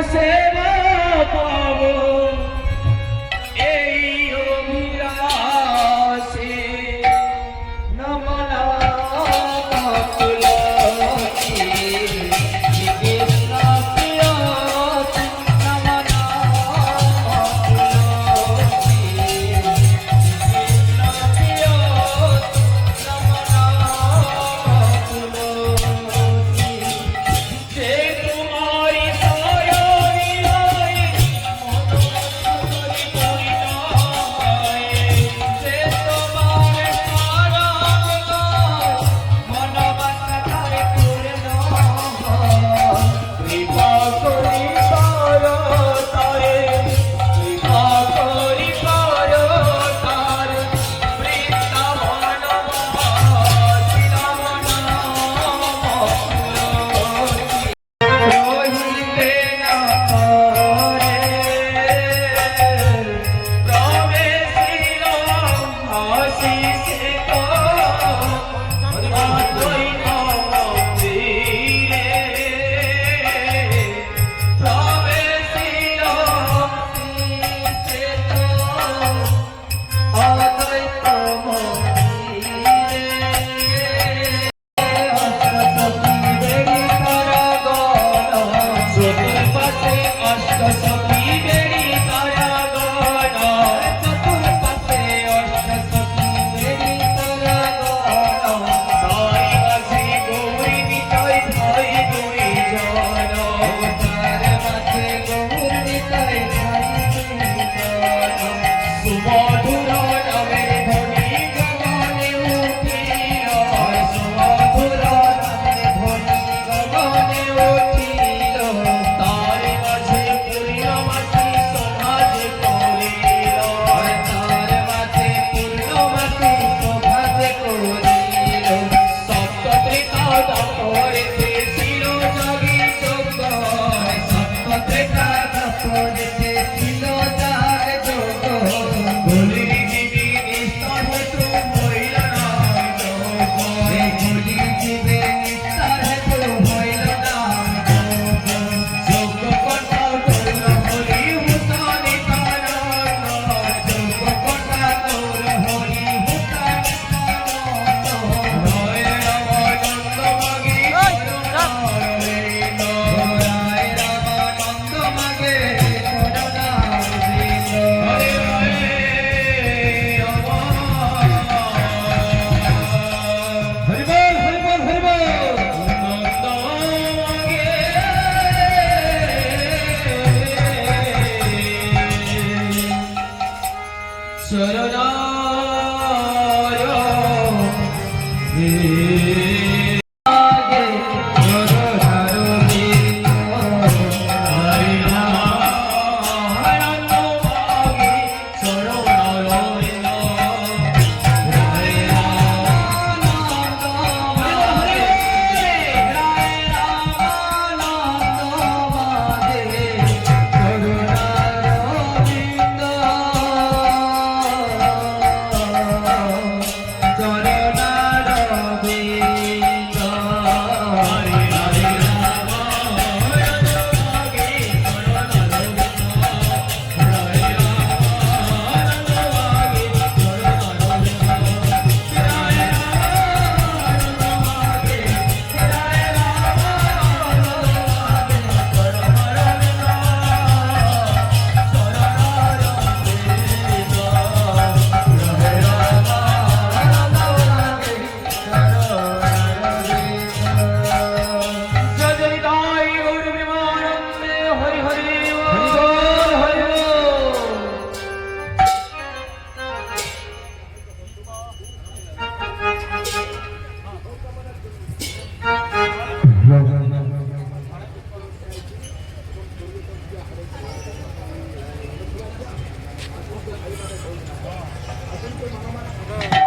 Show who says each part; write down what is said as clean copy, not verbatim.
Speaker 1: সেবা পাবো এই অভিলাষে নমনা তুলসী কৃষ্ণ প্রিয় নমনা তুলসী কৃষ্ণ প্রিয় নমনা তুলসী যে তোমারি দয়ারি হয় মনোময় পরিণয় যে তোমার শরণ লয় মনোবাসা তারে পূর্ণ হয় কৃপা করি কর তারে কৃপা করি কর তারে বৃন্দাবন মহাতি নমনা রহিবে না করে প্রবেশিল আশিসে তো অদ্বৈত মন্দিরে প্রবেশিল আশিসে তো অদ্বৈত মন্দিরে চতুর্পাশে অষ্টসখী বেড়ি তারাগণ চতুর্পাশে অষ্টসখী বেড়ি তারাগণ তাই আসি গৌরী নিতাই ভাই দুইজন তার মাঝে গৌরী নিতাই ভাই দুইজন সুমধুর নামের ধ্বনি গগনে উঠিল সুমধুর নামের ধ্বনি গগনে উঠিল তার মাঝে পূর্ণমাসী সমাজ করিল তার মাঝে পূর্ণমাসী সমাজ করিল সপ্তত্রিকা দাপরেতে ছিল জাগি যোগ সপ্তত্রিকা দাপরেতে ছিল যার যোগ বলির জীবী নিষ্ঠার হেতু হইল না যোগ বলির জীবে নিষ্ঠার হেতু হইল না যোগ কথা গৌর হরি হুতানি তার যোগ কথা গৌর হরি হুতানি তার রয় রামানন্দ মাগে করুণা হরিণ রায় রামানন্দ মাগে করুণা হরিণ হরে হরে হরি বল হরি বল নন্দ মাগে শরণায়